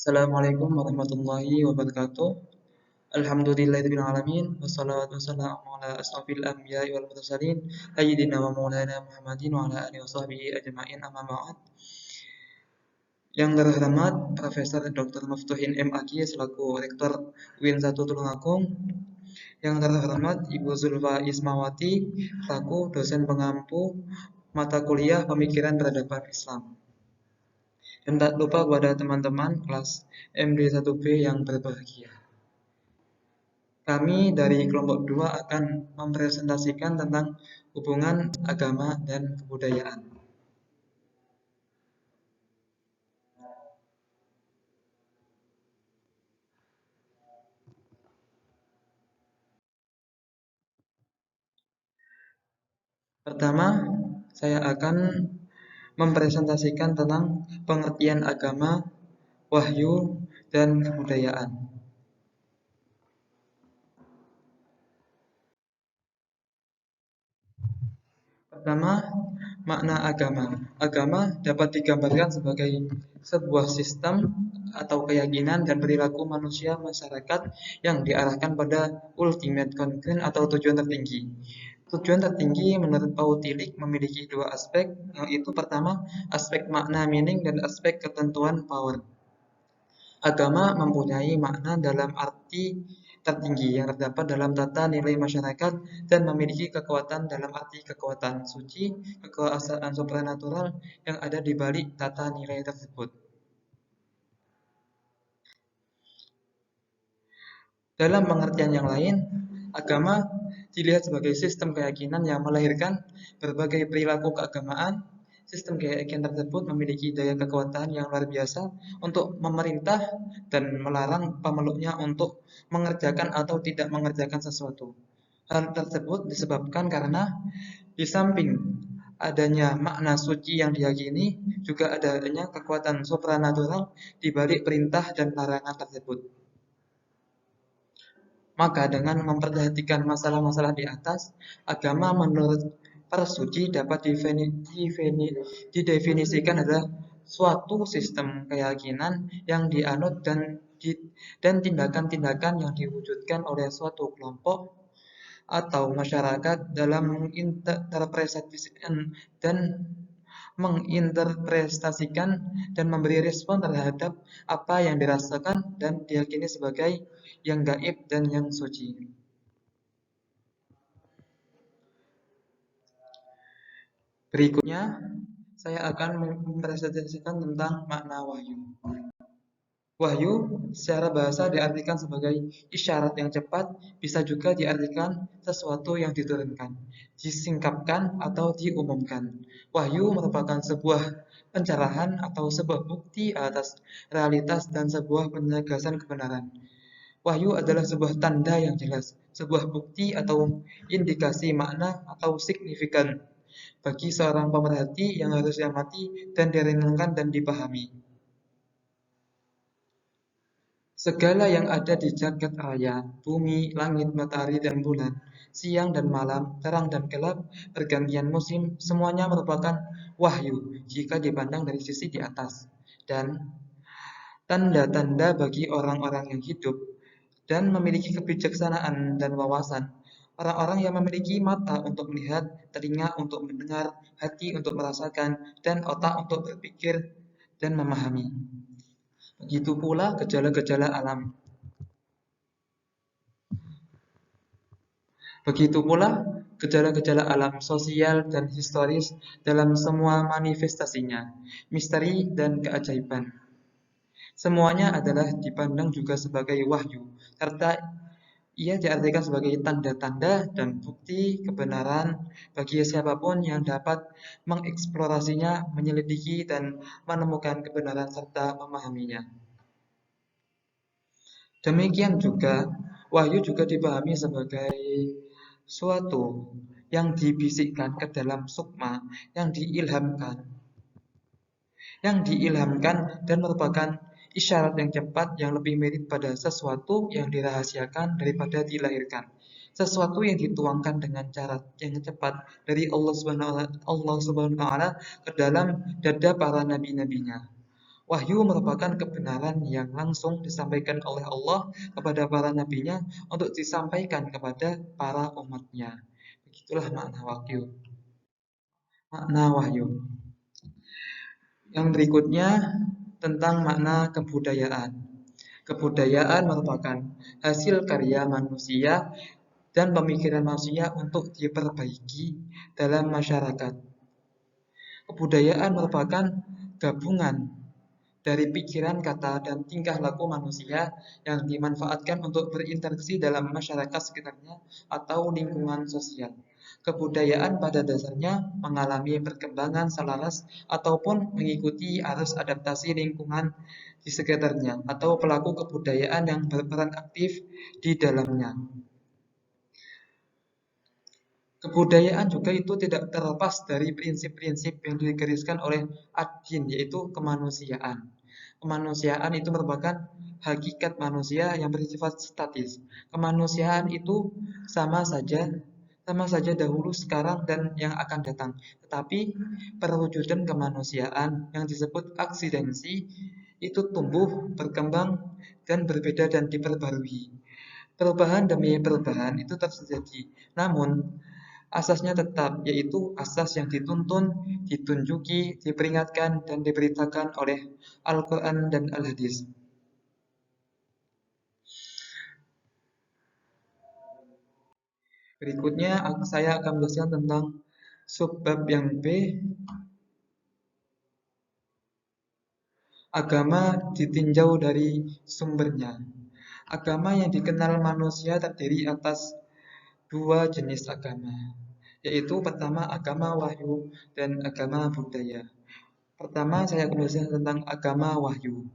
Assalamualaikum warahmatullahi wabarakatuh. Alhamdulillahirabbil alamin wassalatu wassalamu ala asrofil anbiya'i wal mursalin sayyidina wa maulana Muhammadin wa ala alihi washabbihi ajma'in amma ba'd. Yang terhormat Profesor Dr. Muftuhin MAG selaku Rektor UIN 1 Tulungagung. Yang terhormat Ibu Zulfa Ismawati selaku dosen pengampu mata kuliah Pemikiran Peradaban Islam. Dan tak lupa kepada teman-teman kelas MD1B yang berbahagia. Kami dari kelompok 2 akan mempresentasikan tentang hubungan agama dan kebudayaan. Pertama, saya akan mempresentasikan tentang pengertian agama, wahyu, dan kebudayaan. Pertama, makna agama. Agama dapat digambarkan sebagai sebuah sistem atau keyakinan dan perilaku manusia masyarakat yang diarahkan pada ultimate conclusion atau tujuan tertinggi. Tujuan tertinggi menurut Paul Tillich memiliki dua aspek, yaitu pertama, aspek makna meaning dan aspek ketentuan power. Agama mempunyai makna dalam arti tertinggi yang terdapat dalam tata nilai masyarakat dan memiliki kekuatan dalam arti kekuatan suci, kekuasaan supranatural yang ada di balik tata nilai tersebut. Dalam pengertian yang lain, agama dilihat sebagai sistem keyakinan yang melahirkan berbagai perilaku keagamaan. Sistem keyakinan tersebut memiliki daya kekuatan yang luar biasa untuk memerintah dan melarang pemeluknya untuk mengerjakan atau tidak mengerjakan sesuatu. Hal tersebut disebabkan karena di samping adanya makna suci yang diyakini, juga adanya kekuatan supranatural di balik perintah dan larangan tersebut. Maka dengan memperhatikan masalah-masalah di atas, agama menurut Persuci dapat didefinisikan adalah suatu sistem keyakinan yang dianut dan tindakan-tindakan yang diwujudkan oleh suatu kelompok atau masyarakat dalam menginterpretasikan dan memberi respon terhadap apa yang dirasakan dan diyakini sebagai yang gaib dan yang suci. Berikutnya, saya akan mempresentasikan tentang makna wahyu. Wahyu secara bahasa diartikan sebagai isyarat yang cepat, bisa juga diartikan sesuatu yang diturunkan, disingkapkan, atau diumumkan. Wahyu merupakan sebuah pencerahan atau sebuah bukti atas realitas dan sebuah penegasan kebenaran. Wahyu adalah sebuah tanda yang jelas, sebuah bukti atau indikasi makna atau signifikan bagi seorang pemerhati yang harus diamati dan direnungkan dan dipahami. Segala yang ada di jagat raya, bumi, langit, matahari, dan bulan, siang dan malam, terang dan gelap, pergantian musim, semuanya merupakan wahyu jika dipandang dari sisi di atas. Dan tanda-tanda bagi orang-orang yang hidup dan memiliki kebijaksanaan dan wawasan. Orang-orang yang memiliki mata untuk melihat, telinga untuk mendengar, hati untuk merasakan, dan otak untuk berpikir dan memahami. Begitu pula gejala-gejala alam. Begitu pula gejala-gejala alam sosial dan historis dalam semua manifestasinya, misteri dan keajaiban. Semuanya adalah dipandang juga sebagai wahyu, serta ia diartikan sebagai tanda-tanda dan bukti kebenaran bagi siapapun yang dapat mengeksplorasinya, menyelidiki, dan menemukan kebenaran serta memahaminya. Demikian juga, wahyu juga dipahami sebagai suatu yang dibisikkan ke dalam sukma, yang diilhamkan dan merupakan isyarat yang cepat yang lebih mirip pada sesuatu yang dirahasiakan daripada dilahirkan. Sesuatu yang dituangkan dengan cara yang cepat dari Allah Subhanahu wa taala ke dalam dada para nabi-nabinya. Wahyu merupakan kebenaran yang langsung disampaikan oleh Allah kepada para nabinya untuk disampaikan kepada para umatnya. Begitulah makna wahyu. Makna wahyu. Yang berikutnya tentang makna kebudayaan. Kebudayaan merupakan hasil karya manusia dan pemikiran manusia untuk diperbaiki dalam masyarakat. Kebudayaan merupakan gabungan dari pikiran, kata, dan tingkah laku manusia yang dimanfaatkan untuk berinteraksi dalam masyarakat sekitarnya atau lingkungan sosial. Kebudayaan pada dasarnya mengalami perkembangan selaras ataupun mengikuti arus adaptasi lingkungan di sekitarnya atau pelaku kebudayaan yang berperan aktif di dalamnya. Kebudayaan juga itu tidak terlepas dari prinsip-prinsip yang digariskan oleh ad-din, yaitu kemanusiaan. Kemanusiaan itu merupakan hakikat manusia yang bersifat statis. Kemanusiaan itu sama saja sama saja dahulu, sekarang, dan yang akan datang. Tetapi perwujudan kemanusiaan yang disebut eksistensi itu tumbuh, berkembang, dan berbeda dan diperbarui. Perubahan demi perubahan itu terjadi. Namun, asasnya tetap, yaitu asas yang dituntun, ditunjuki, diperingatkan, dan diberitakan oleh Al-Quran dan Al-Hadis. Berikutnya saya akan menjelaskan tentang subbab yang B, agama ditinjau dari sumbernya. Agama yang dikenal manusia terdiri atas dua jenis agama, yaitu pertama agama wahyu dan agama budaya. Pertama saya akan menjelaskan tentang agama wahyu.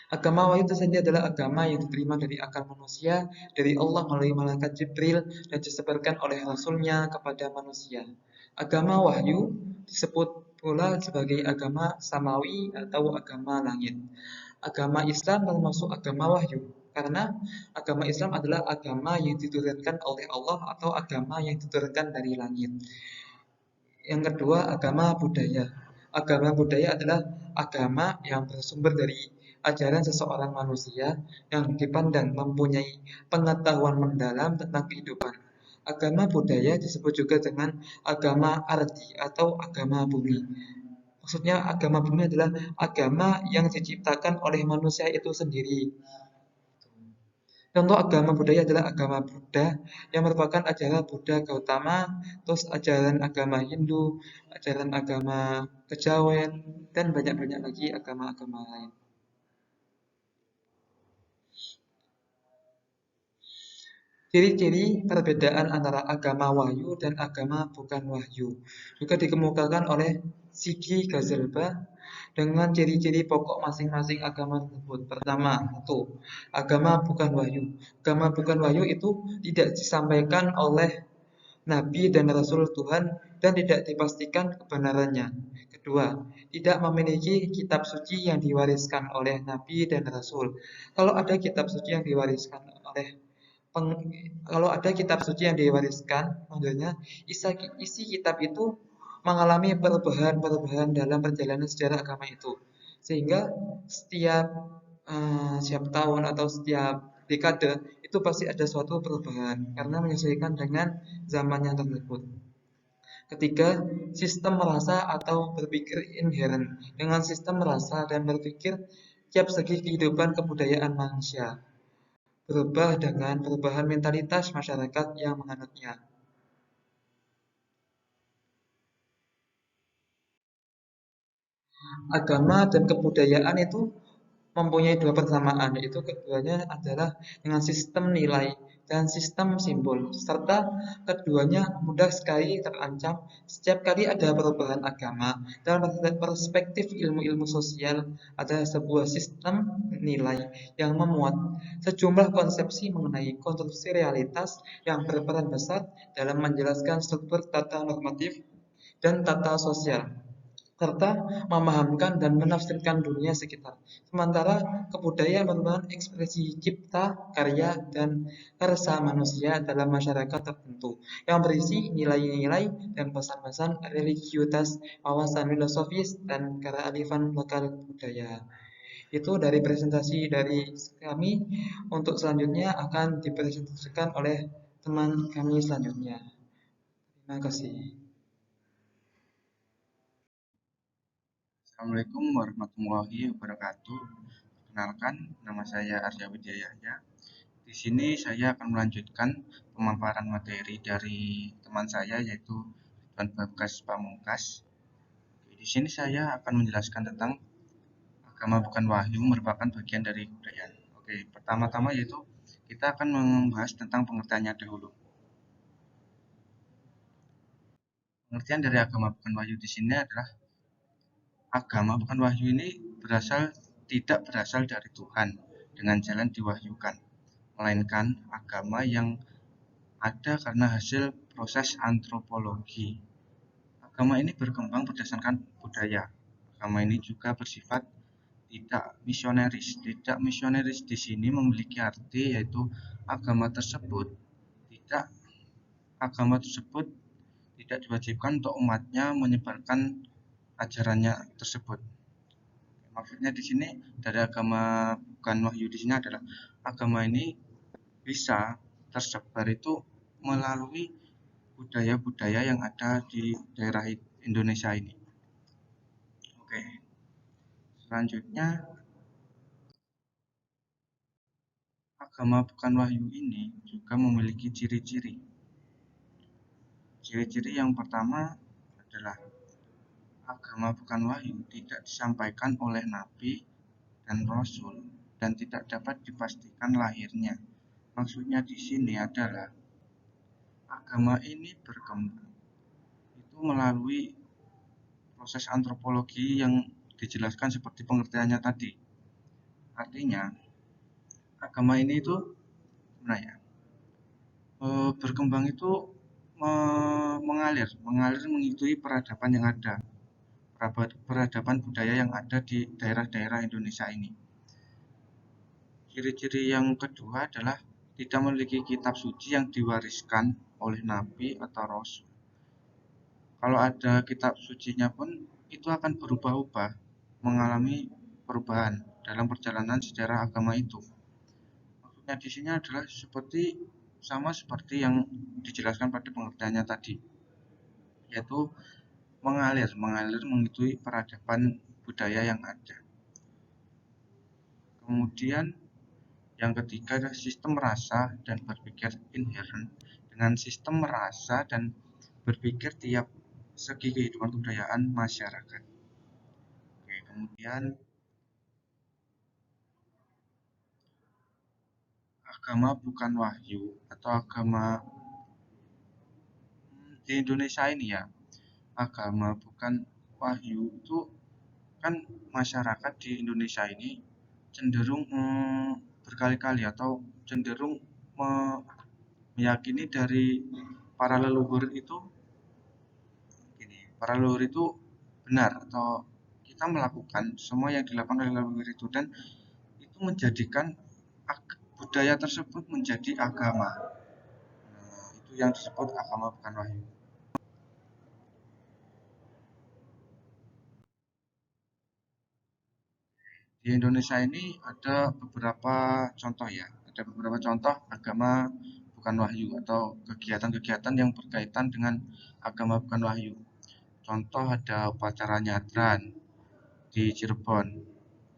Agama wahyu itu sendiri adalah agama yang diterima dari akal manusia, dari Allah melalui malaikat Jibril, dan disebarkan oleh Rasulnya kepada manusia. Agama wahyu disebut pula sebagai agama samawi atau agama langit. Agama Islam termasuk agama wahyu, karena agama Islam adalah agama yang diturunkan oleh Allah atau agama yang diturunkan dari langit. Yang kedua, agama budaya. Agama budaya adalah agama yang bersumber dari ajaran seseorang manusia yang dipandang mempunyai pengetahuan mendalam tentang kehidupan. Agama budaya disebut juga dengan agama arti atau agama bumi. Maksudnya agama bumi adalah agama yang diciptakan oleh manusia itu sendiri. Contoh agama budaya adalah agama Buddha yang merupakan ajaran Buddha Gautama, terus ajaran agama Hindu, ajaran agama Kejawen, dan banyak-banyak lagi agama-agama lain. Ciri-ciri perbedaan antara agama wahyu dan agama bukan wahyu juga dikemukakan oleh Sigi Gazelba dengan ciri-ciri pokok masing-masing agama tersebut. Pertama, satu, agama bukan wahyu. Agama bukan wahyu itu tidak disampaikan oleh Nabi dan Rasul Tuhan dan tidak dipastikan kebenarannya. Kedua, tidak memiliki kitab suci yang diwariskan oleh Nabi dan Rasul. Kalau ada kitab suci yang diwariskan oleh kalau ada kitab suci yang diwariskan, maksudnya isi kitab itu mengalami perubahan-perubahan dalam perjalanan sejarah agama itu, sehingga setiap tahun atau setiap dekade itu pasti ada suatu perubahan karena menyesuaikan dengan zamannya tersebut. Ketiga, sistem merasa atau berpikir inheren dengan sistem merasa dan berpikir tiap segi kehidupan kebudayaan manusia berubah dengan perubahan mentalitas masyarakat yang menganutnya. Agama dan kebudayaan itu mempunyai dua persamaan, yaitu keduanya adalah dengan sistem nilai dan sistem simbol, serta keduanya mudah sekali terancam setiap kali ada perubahan agama. Dalam perspektif ilmu-ilmu sosial, ada sebuah sistem nilai yang memuat sejumlah konsepsi mengenai konstruksi realitas yang berperan besar dalam menjelaskan struktur tata normatif dan tata sosial. serta memahamkan dan menafsirkan dunia sekitar. Sementara kebudayaan merupakan ekspresi cipta, karya, dan karsa manusia dalam masyarakat tertentu yang berisi nilai-nilai dan pesan-pesan religiusitas, wawasan filosofis, dan kearifan lokal budaya. Itu dari presentasi dari kami. Untuk selanjutnya akan dipresentasikan oleh teman kami selanjutnya. Terima kasih. Assalamualaikum warahmatullahi wabarakatuh. Perkenalkan, nama saya Arya Widya Yahya. Di sini saya akan melanjutkan pemaparan materi dari teman saya yaitu Ridwan Bagas Pamungkas. Di sini saya akan menjelaskan tentang agama bukan wahyu merupakan bagian dari kebudayaan. Oke, pertama-tama yaitu kita akan membahas tentang pengertiannya dahulu. Pengertian dari agama bukan wahyu di sini adalah agama bukan wahyu ini tidak berasal dari Tuhan dengan jalan diwahyukan, melainkan agama yang ada karena hasil proses antropologi. Agama ini berkembang berdasarkan budaya. Agama ini juga bersifat tidak misioneris. Tidak misioneris di sini memiliki arti yaitu agama tersebut tidak agama tersebut tidak diwajibkan untuk umatnya menyebarkan ajarannya tersebut. Maksudnya di sini dari agama bukan wahyu di sini adalah agama ini bisa tersebar itu melalui budaya-budaya yang ada di daerah Indonesia ini. Oke, selanjutnya agama bukan wahyu ini juga memiliki ciri-ciri. Ciri-ciri yang pertama adalah agama bukan wahyu tidak disampaikan oleh nabi dan rasul dan tidak dapat dipastikan lahirnya. Maksudnya di sini adalah agama ini berkembang itu melalui proses antropologi yang dijelaskan seperti pengertiannya tadi. Artinya, agama ini itu sebenarnya berkembang itu mengalir mengikuti peradaban yang ada, peradaban budaya yang ada di daerah-daerah Indonesia ini. Ciri-ciri yang kedua adalah tidak memiliki kitab suci yang diwariskan oleh nabi atau rasul. Kalau ada kitab sucinya pun itu akan berubah-ubah, mengalami perubahan dalam perjalanan sejarah agama itu. Maksudnya di sini adalah sama seperti yang dijelaskan pada pengertiannya tadi, yaitu mengalir mengikuti peradaban budaya yang ada. Kemudian yang ketiga adalah sistem rasa dan berpikir inherent. Dengan sistem rasa dan berpikir tiap segi kehidupan kebudayaan masyarakat. Oke, kemudian agama bukan wahyu atau agama di Indonesia ini ya, agama bukan wahyu itu kan masyarakat di Indonesia ini cenderung berkali-kali atau cenderung meyakini dari para leluhur itu para leluhur itu benar atau kita melakukan semua yang dilakukan oleh leluhur itu dan itu menjadikan budaya tersebut menjadi agama. Nah, itu yang disebut agama bukan wahyu. Di Indonesia ini ada beberapa contoh ya, ada beberapa contoh agama bukan wahyu atau kegiatan-kegiatan yang berkaitan dengan agama bukan wahyu. Contoh ada upacara nyadran di Cirebon,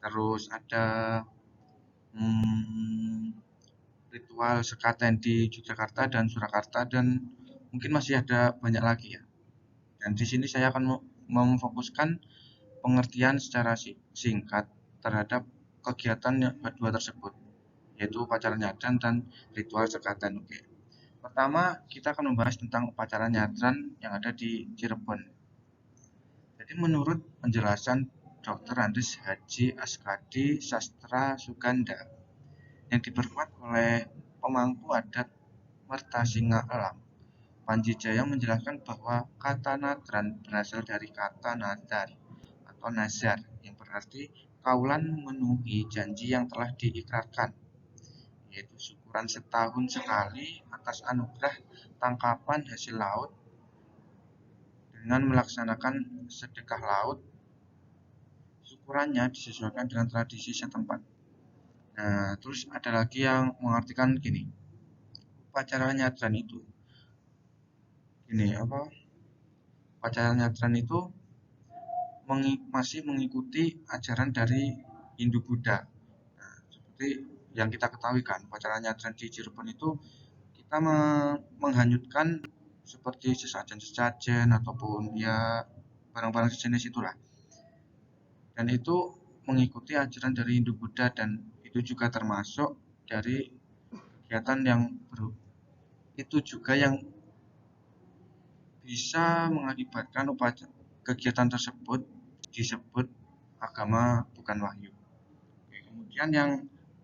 terus ada hmm, ritual sekaten di Yogyakarta dan Surakarta dan mungkin masih ada banyak lagi ya. Dan di sini saya akan memfokuskan pengertian secara singkat terhadap kegiatan yang kedua tersebut, yaitu upacara nyadran dan ritual sekaten. Oke. Pertama, kita akan membahas tentang upacara nyadran yang ada di Cirebon. Jadi menurut penjelasan Dr. Andes Haji Askadi Sastra Suganda yang diperkuat oleh pemangku adat Mertasinga Alam, Panji Jaya menjelaskan bahwa kata nadran berasal dari kata nadar atau nazar, yang berarti kaulan memenuhi janji yang telah diikrarkan, yaitu syukuran setahun sekali atas anugerah tangkapan hasil laut dengan melaksanakan sedekah laut. Syukurannya disesuaikan dengan tradisi setempat. Nah, terus ada lagi yang mengartikan gini, upacara nyadran itu, upacara nyadran itu masih mengikuti ajaran dari Hindu Buddha. Nah, seperti yang kita ketahui kan, upacara nyadran di Cirebon itu kita menghanyutkan seperti sesajen-sesajen ataupun ya barang-barang sejenis itulah. Dan itu mengikuti ajaran dari Hindu Buddha, dan itu juga termasuk dari kegiatan yang itu juga yang bisa mengakibatkan kegiatan tersebut disebut agama bukan wahyu. Kemudian yang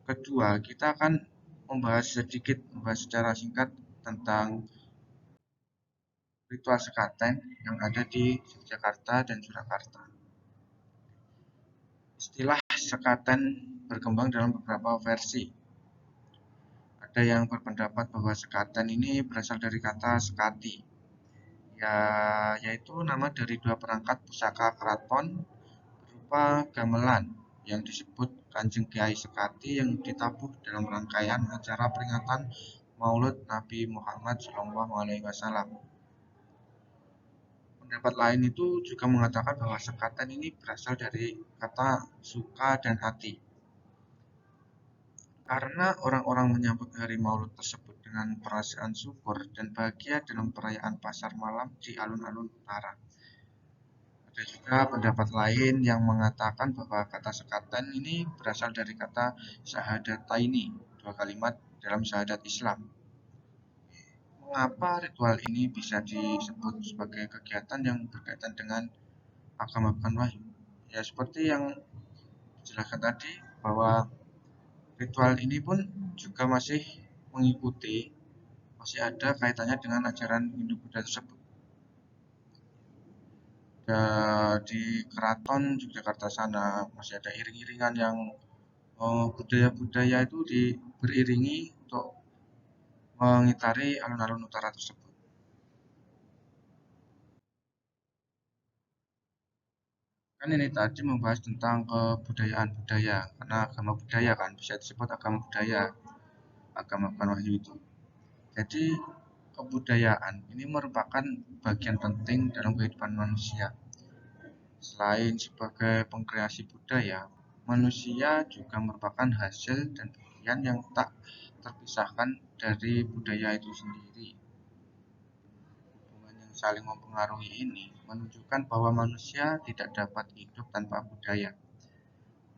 kedua, kita akan membahas secara singkat tentang ritual sekaten yang ada di Yogyakarta dan Surakarta. Istilah sekaten berkembang dalam beberapa versi. Ada yang berpendapat bahwa sekaten ini berasal dari kata sekati, yaitu nama dari dua perangkat pusaka keraton berupa gamelan yang disebut Kanjeng Kiai Sekati yang ditabuh dalam rangkaian acara peringatan Maulud Nabi Muhammad SAW. Pendapat lain itu juga mengatakan bahwa sekaten ini berasal dari kata suka dan hati, karena orang-orang menyambut hari Maulud tersebut dengan perasaan syukur dan bahagia dalam perayaan pasar malam di alun-alun utara. Ada juga pendapat lain yang mengatakan bahwa kata sekaten ini berasal dari kata syahadataini, dua kalimat dalam syahadat Islam. Mengapa ritual ini bisa disebut sebagai kegiatan yang berkaitan dengan agama bukan wahyu? Ya seperti yang dijelaskan tadi, bahwa ritual ini pun juga masih ada kaitannya dengan ajaran Hindu Buddha tersebut. Di keraton Yogyakarta sana masih ada iring-iringan yang budaya-budaya itu beriringi untuk mengitari alun-alun utara tersebut. Kan ini tadi membahas tentang kebudayaan budaya, karena agama budaya kan bisa disebut agama budaya, agama bukan wahyu itu. Jadi kebudayaan ini merupakan bagian penting dalam kehidupan manusia. Selain sebagai pengkreasi budaya, manusia juga merupakan hasil dan bagian yang tak terpisahkan dari budaya itu sendiri. Hubungan yang saling mempengaruhi ini menunjukkan bahwa manusia tidak dapat hidup tanpa budaya.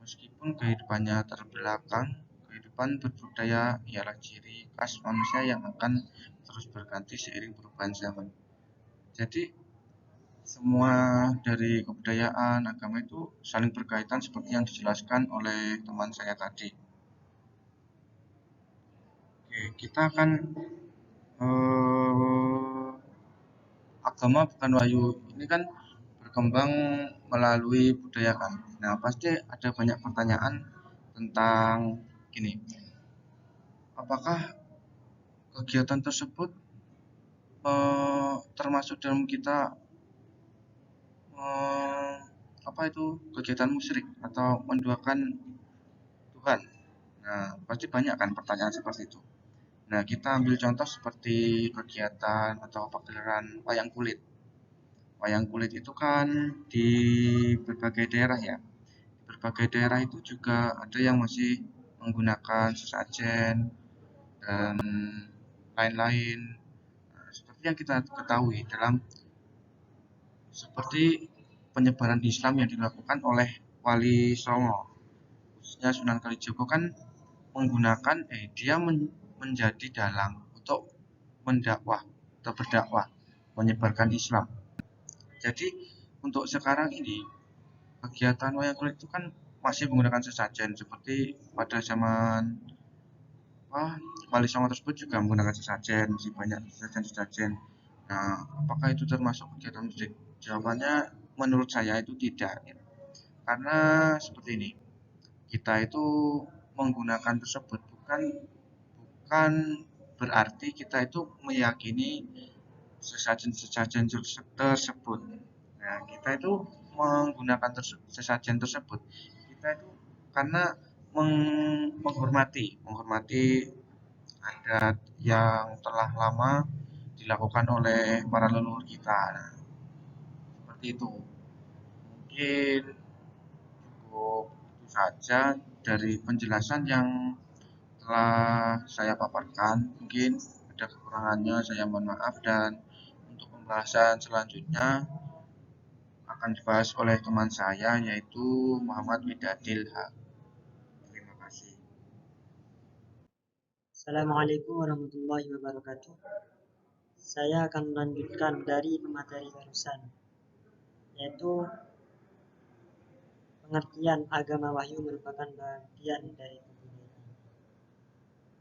Meskipun kehidupannya terbelakang, kehidupan berbudaya ialah ciri khas manusia yang akan terus berganti seiring perubahan zaman. Jadi semua dari kebudayaan, agama itu saling berkaitan seperti yang dijelaskan oleh teman saya tadi. Oke, kita akan agama bukan wahyu ini kan berkembang melalui budaya kan. Nah, pasti ada banyak pertanyaan tentang gini, apakah kegiatan tersebut termasuk dalam kita kegiatan musyrik atau menduakan Tuhan. Nah, pasti banyak kan pertanyaan seperti itu. Nah, kita ambil contoh seperti kegiatan atau pagelaran wayang kulit. Wayang kulit itu kan di berbagai daerah ya. Di berbagai daerah itu juga ada yang masih menggunakan sesajen dan lain-lain. Nah, seperti yang kita ketahui seperti penyebaran Islam yang dilakukan oleh Wali Songo, khususnya Sunan Kalijogo kan menggunakan dia menjadi dalang untuk mendakwah atau berdakwah menyebarkan Islam. Jadi untuk sekarang ini kegiatan wayang kulit itu kan masih menggunakan sesajen, seperti pada zaman Wali Songo tersebut juga menggunakan sesajen, masih banyak sesajen-sesajen. Nah, apakah itu termasuk kegiatan musik? Jawabannya menurut saya itu tidak. Karena seperti ini, kita itu menggunakan tersebut bukan berarti kita itu meyakini sesajen tersebut. Nah, kita itu menggunakan sesajen tersebut, kita itu karena menghormati adat yang telah lama dilakukan oleh para leluhur kita. Nah, seperti itu. Mungkin cukup itu saja dari penjelasan yang telah saya paparkan. Mungkin ada kekurangannya, saya mohon maaf, dan untuk pembahasan selanjutnya akan dibahas oleh teman saya yaitu Muhammad Widadil H. Terima kasih. Assalamualaikum warahmatullahi wabarakatuh. Saya akan melanjutkan dari pemateri barusan, yaitu pengertian agama wahyu merupakan bagian dari kebudayaan.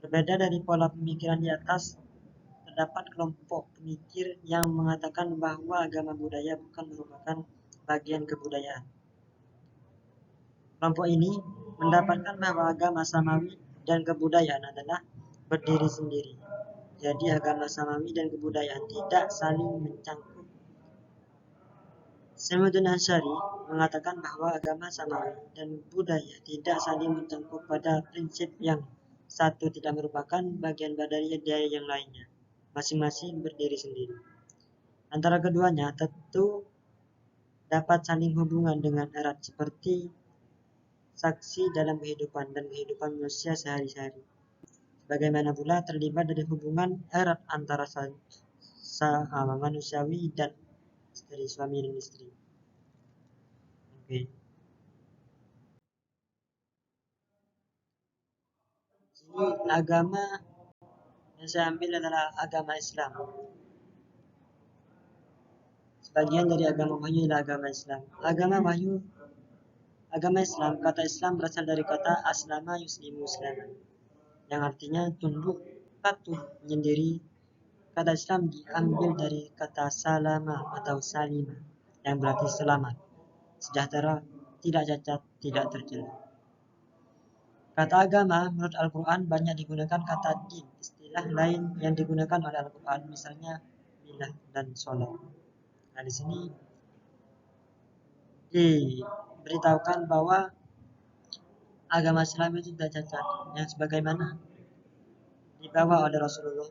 Berbeda dari pola pemikiran di atas, terdapat kelompok pemikir yang mengatakan bahwa agama budaya bukan merupakan bagian kebudayaan. Kelompok ini mendapatkan bahwa agama samawi dan kebudayaan adalah berdiri sendiri. Jadi agama samawi dan kebudayaan tidak saling mencangkup. Samuddin Ansyari mengatakan bahwa agama samawi dan budaya tidak saling mencangkup pada prinsip yang satu tidak merupakan bagian dari yang lainnya, masing-masing berdiri sendiri. Antara keduanya tentu dapat saling hubungan dengan erat seperti saksi dalam kehidupan dan kehidupan manusia sehari-hari. Bagaimana pula terlibat dari hubungan erat antara manusiawi dan istri, suami dan istri. Oke. Jadi agama yang saya ambil adalah agama Islam. Sebagian dari agama wahyu adalah agama Islam. Agama Islam, kata Islam berasal dari kata aslama yuslimu islaman, yang artinya tunduk, patuh, menyendiri. Kata Islam diambil dari kata salama atau salima, yang berarti selamat, sejahtera, tidak cacat, tidak tercela. Kata agama menurut Al-Quran banyak digunakan kata din, istilah lain yang digunakan oleh Al-Quran, misalnya milah dan sholat. Nah, di sini diberitahukan bahwa agama Islam itu tidak cacat, yang sebagaimana dibawa oleh Rasulullah,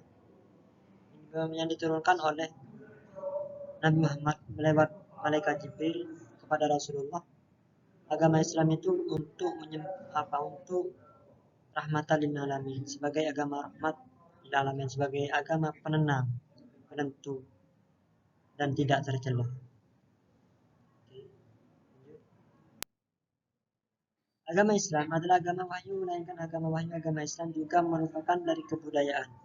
yang diturunkan oleh Nabi Muhammad lewat malaikat Jibril kepada Rasulullah. Agama Islam itu untuk rahmatan lil alamin, sebagai agama rahmat lil alamin, sebagai agama penenang, penentu, dan tidak tercela. Agama Islam adalah agama wahyu, melainkan agama Islam juga merupakan dari kebudayaan.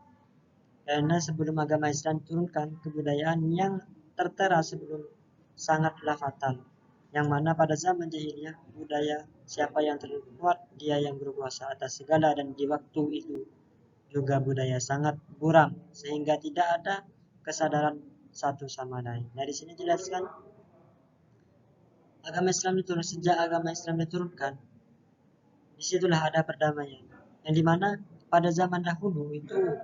Karena sebelum agama Islam turunkan, kebudayaan yang tertera sebelum sangatlah fatal, yang mana pada zaman jahiliyah budaya siapa yang terkuat dia yang berkuasa atas segala, dan di waktu itu juga budaya sangat buram sehingga tidak ada kesadaran satu sama lain. Nah, di sini jelaskan agama Islam diturunkan, sejak agama Islam diturunkan, disitulah ada perdamaian, yang dimana pada zaman dahulu itu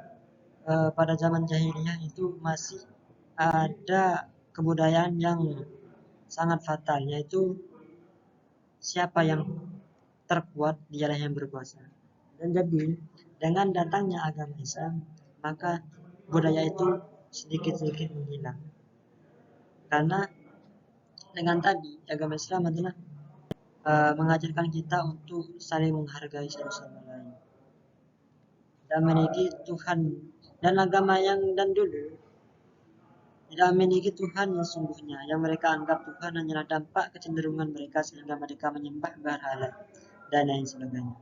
pada zaman jahiliyah itu masih ada kebudayaan yang sangat fatal, yaitu siapa yang terkuat dialah yang berkuasa. Dan jadi dengan datangnya agama Islam, maka budaya itu sedikit-sedikit menghilang. Karena dengan tadi agama Islam adalah mengajarkan kita untuk saling menghargai satu sama lain dan memiliki Tuhan, dan agama yang dan dulu tidak memiliki Tuhan yang sungguhnya, yang mereka anggap Tuhan hanyalah dampak kecenderungan mereka sehingga mereka menyembah berhala dan lain sebagainya.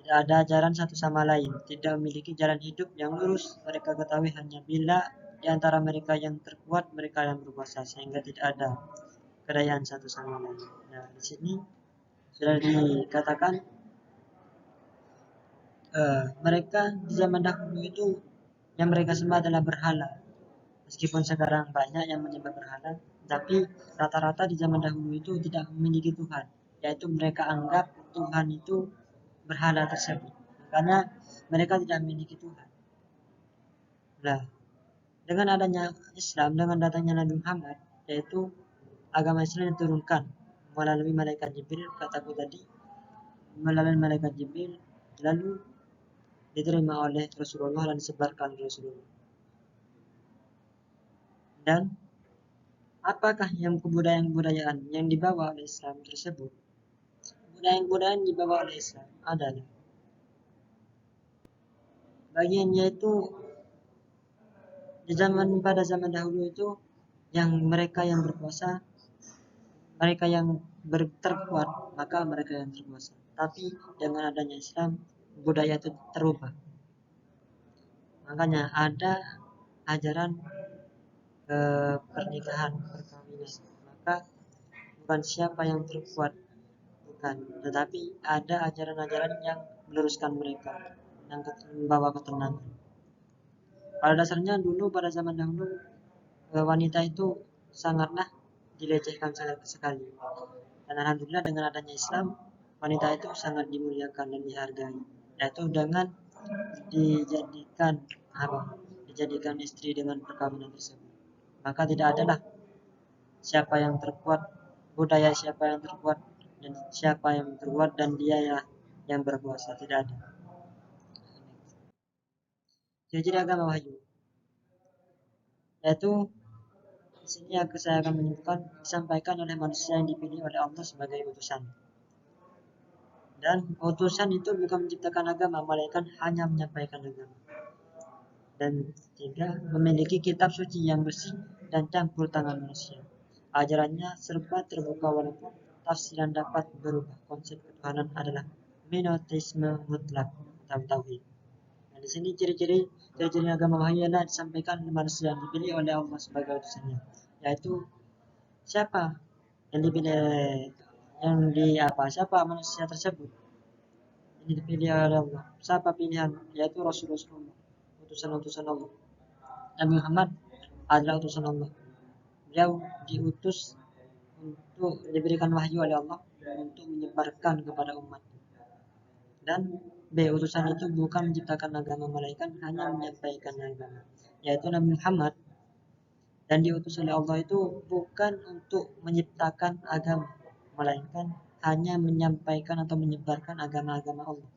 Tidak ada ajaran satu sama lain, tidak memiliki jalan hidup yang lurus. Mereka ketahui hanya bila di antara mereka yang terkuat, mereka yang berkuasa, sehingga tidak ada kedayaan satu sama lain. Nah, di sini sudah dikatakan mereka di zaman dahulu itu yang mereka sembah adalah berhala. Meskipun sekarang banyak yang menyembah berhala, tapi rata-rata di zaman dahulu itu tidak memiliki Tuhan. yaitu mereka anggap Tuhan itu berhala tersebut. Makanya mereka tidak memiliki Tuhan. Nah, dengan adanya Islam, dengan datangnya Nabi Muhammad, yaitu agama Islam diturunkan melalui malaikat Jibril, kataku tadi, melalui malaikat Jibril, lalu diterima oleh Rasulullah dan disebarkan oleh Rasulullah. Dan apakah yang kebudayaan-kebudayaan yang dibawa oleh Islam tersebut? Kebudayaan-kebudayaan dibawa oleh Islam adalah bagiannya itu pada zaman dahulu itu yang mereka yang berkuasa, mereka yang terkuat, maka mereka yang terkuasa. Tapi dengan adanya Islam, budaya itu terubah. Makanya ada ajaran pernikahan, perkawinan. Maka bukan siapa yang terkuat, bukan, tetapi ada ajaran-ajaran yang meluruskan mereka, yang membawa ketenangan. Pada dasarnya dulu pada zaman dahulu wanita itu sangatlah dilecehkan sekali. Dan alhamdulillah dengan adanya Islam, wanita itu sangat dimuliakan dan dihargai, yaitu dengan dijadikan istri dengan perkawinan tersebut. Maka tidak adalah siapa yang terkuat, budaya siapa yang terkuat dan siapa yang terkuat dan dia yang berkuasa, tidak ada. Jadi agama wahyu, yaitu di sini saya akan menyebutkan disampaikan oleh manusia yang dipilih oleh Allah sebagai utusan. Dan utusan itu bukan menciptakan agama, melainkan hanya menyampaikan agama. Dan tiga, memiliki kitab suci yang bersih dan campur tangan manusia. Ajarannya serba terbuka walaupun tafsiran dapat berubah. Konsep ketuhanan adalah monoteisme mutlak atau tauhid. Nah, di sini ciri-ciri agama wahyu adalah disampaikan oleh manusia yang dipilih oleh Allah sebagai utusannya, yaitu siapa yang dipilih, siapa manusia tersebut yang dipilih oleh Allah, siapa pilihan, yaitu Rasulullah, utusan Allah. Nabi Muhammad adalah utusan Allah. Beliau diutus untuk diberikan wahyu oleh Allah untuk menyebarkan kepada umat. Dan utusan itu bukan menciptakan agama, melainkan hanya menyampaikan agama, yaitu Nabi Muhammad. Dan diutus oleh Allah itu bukan untuk menciptakan agama, melainkan hanya menyampaikan atau menyebarkan agama-agama Allah.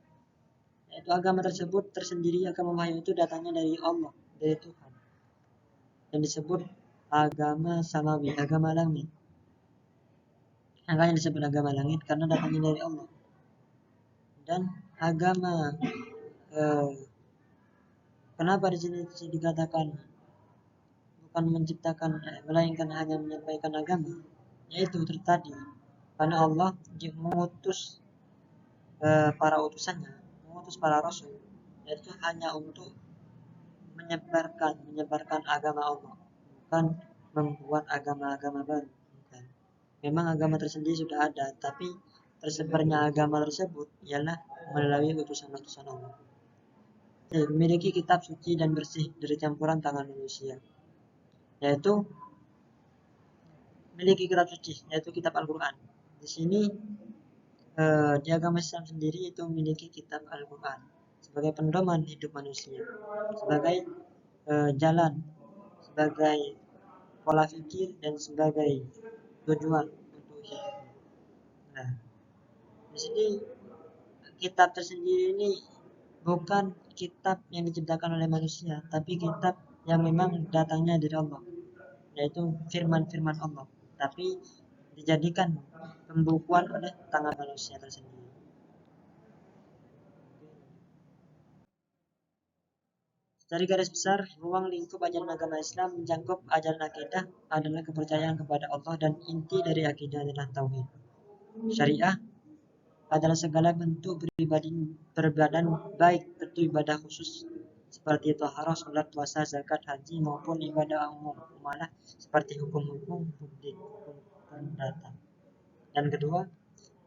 Yaitu agama tersebut tersendiri, agama wahyu itu datangnya dari Allah, dari Tuhan. Dan disebut agama samawi, agama langit. Makanya disebut agama langit karena datangnya dari Allah. Dan agama kenapa di sini dikatakan bukan menciptakan, melainkan hanya menyampaikan agama, yaitu tadi karena Allah mengutus para utusannya, mengutus para rasul, yaitu hanya untuk menyebarkan agama Allah, bukan membuat agama-agama baru. Bukan. Memang agama tersendiri sudah ada, tapi tersebarnya agama tersebut ialah melalui utusan-utusan Allah. Memiliki kitab suci dan bersih dari campuran tangan manusia, yaitu memiliki kitab suci, yaitu kitab Al-Quran. Di sini di agama Islam sendiri itu memiliki kitab Al-Quran sebagai pedoman hidup manusia, sebagai jalan, sebagai pola pikir dan sebagai tujuan untuk hidup. Nah, di sini kitab tersendiri ini bukan kitab yang diciptakan oleh manusia, tapi kitab yang memang datangnya dari Allah, yaitu firman-firman Allah, tapi dijadikan pembukuan oleh tangan manusia tersendiri. Dari garis besar, ruang lingkup ajaran agama Islam mencakup ajaran akidah adalah kepercayaan kepada Allah dan inti dari akidah adalah tauhid. Syariah adalah segala bentuk beribadah baik itu ibadah khusus seperti taharah, salat, puasa, zakat, haji maupun ibadah umum, malah seperti hukum-hukum publik, hukum perdata. Dan kedua,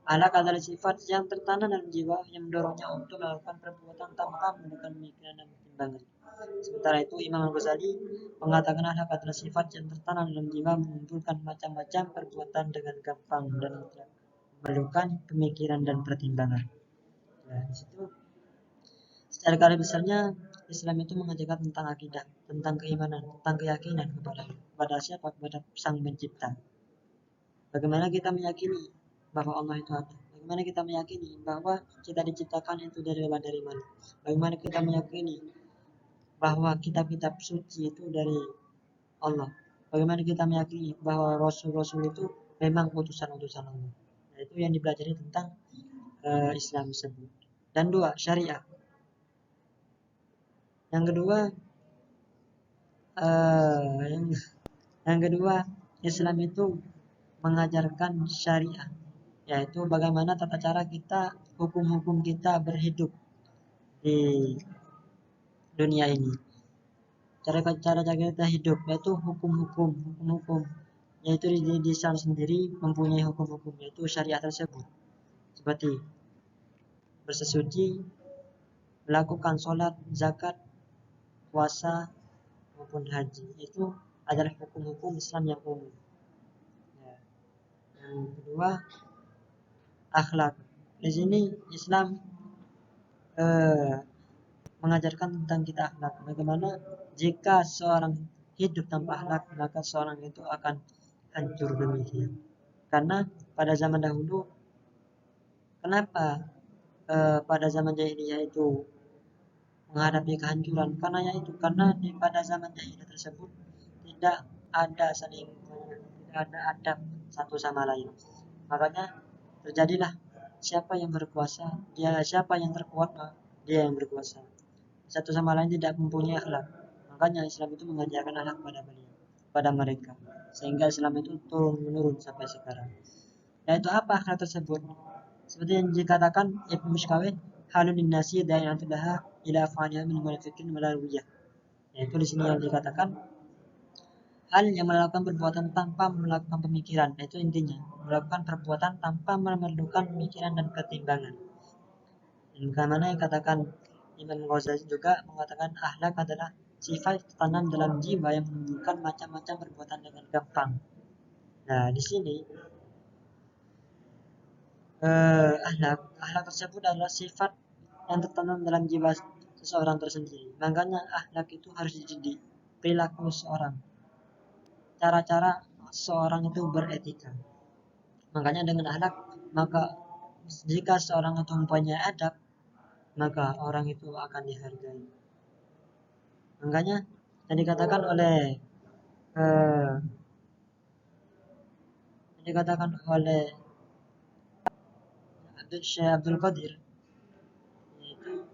akhlak adalah sifat yang tertanam dalam jiwa yang mendorongnya untuk melakukan perbuatan tanpa menggunakan pemikiran dan pertimbangan. Sementara itu, Imam Al-Ghazali mengatakan akhlak adalah sifat yang tertanam dalam jiwa mengumpulkan macam-macam perbuatan dengan gampang dan mutlak, memerlukan pemikiran dan pertimbangan. Nah, di situ secara garis besarnya Islam itu mengajarkan tentang akidah, tentang keimanan, tentang keyakinan kepada siapa? Kepada Sang Pencipta. Bagaimana kita meyakini bahwa Allah itu ada? Bagaimana kita meyakini bahwa kita diciptakan itu dari mana? Bagaimana kita meyakini bahwa kitab-kitab suci itu dari Allah? Bagaimana kita meyakini bahwa Rasul-Rasul itu memang utusan-utusan Allah? Nah, itu yang dipelajari tentang Islam tersebut. Dan dua, syariah. Yang kedua, yang kedua, Islam itu mengajarkan syariah, yaitu bagaimana tata cara kita, hukum-hukum kita berhidup di dunia ini. Cara kita hidup yaitu hukum-hukum, yaitu di Islam sendiri mempunyai hukum-hukum, yaitu syariah tersebut, seperti bersesuci, melakukan sholat, zakat, puasa maupun haji. Itu adalah hukum-hukum Islam yang umum. Ya. Yang kedua, akhlak. Di sini Islam mengajarkan tentang kita akhlak. Bagaimana jika seorang hidup tanpa akhlak, maka seorang itu akan hancur demikian. Karena pada zaman dahulu, kenapa pada zaman jahiliyah itu menghadapi kehancuran? Karena pada zaman jahiliyah tersebut tidak ada saling, tidak ada adab satu sama lain. Makanya terjadilah siapa yang berkuasa, siapa yang terkuat, dia yang berkuasa. Satu sama lain tidak mempunyai akhlak. Makanya Islam itu mengajarkan akhlak pada mereka, sehingga Islam itu turun menurun sampai sekarang. Yaitu apa akhlak tersebut? Seperti yang dikatakan Ibnu Mishkawin, halun nasi da'iyatullaha ila af'aliha min munafiqin walarwiyah. Yaitu di sini yang dikatakan hal yang melakukan perbuatan tanpa melakukan pemikiran. Itu intinya, melakukan perbuatan tanpa memerlukan pemikiran dan pertimbangan. Dan bagaimana yang katakan Imam Ghazali juga mengatakan akhlak adalah sifat tertanam dalam jiwa yang menunjukkan macam-macam perbuatan dengan gampang. Nah, di sini akhlak tersebut adalah sifat yang tertanam dalam jiwa seseorang tersendiri. Makanya akhlak itu harus dididik. Perilaku seorang, cara-cara seorang itu beretika. Makanya dengan akhlak, maka jika seorang itu mempunyai adab, maka orang itu akan dihargai. Makanya yang dikatakan oleh Syekh Abdul Qadir, yaitu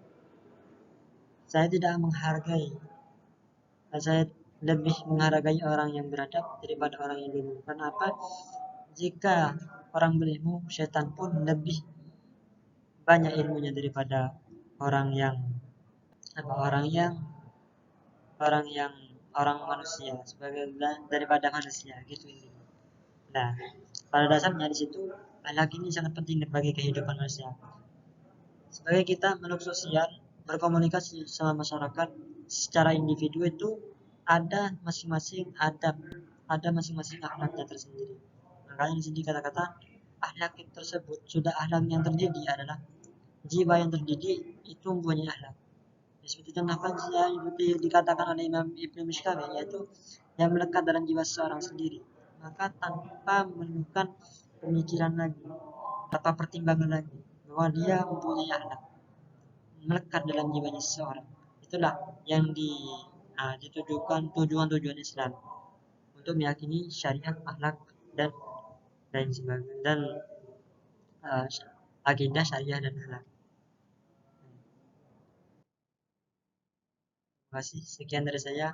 saya tidak menghargai, saya lebih menghargai orang yang beradab daripada orang yang berilmu. Kenapa? Jika orang berilmu, setan pun lebih banyak ilmunya daripada orang manusia, sebagai daripada manusia gitu ini. Nah, pada dasarnya di situ akhlak ini sangat penting bagi kehidupan manusia. Sebagai kita makhluk sosial, berkomunikasi sama masyarakat secara individu itu ada masing-masing adab, ada masing-masing akhlaknya tersendiri. Makanya di sini kata-kata akhlak tersebut, sudah akhlak yang terjadi adalah jiwa yang terdidik itu mempunyai akhlak. Seperti contohkan seperti dikatakan oleh Imam Ibnu Mishkawin, yaitu yang melekat dalam jiwa seorang sendiri, maka tanpa memerlukan pemikiran lagi, tanpa pertimbangan lagi, bahwa dia mempunyai akhlak melekat dalam jiwanya seseorang. Itulah yang ditujukan tujuan Islam untuk meyakini syariat, akhlak dan lain sebagainya, dan agenda syariah dan akhlak. Terima kasih. Sekian dari saya.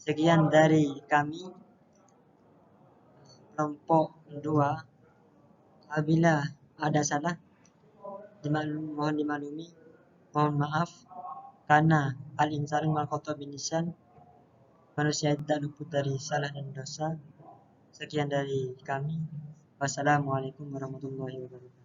Sekian dari kami kelompok 2. Apabila ada salah, mohon dimaklumi, mohon maaf, karena al-insanu mal khata' bin lisan, manusia tidak luput dari salah dan dosa. Sekian dari kami. Wassalamualaikum warahmatullahi wabarakatuh.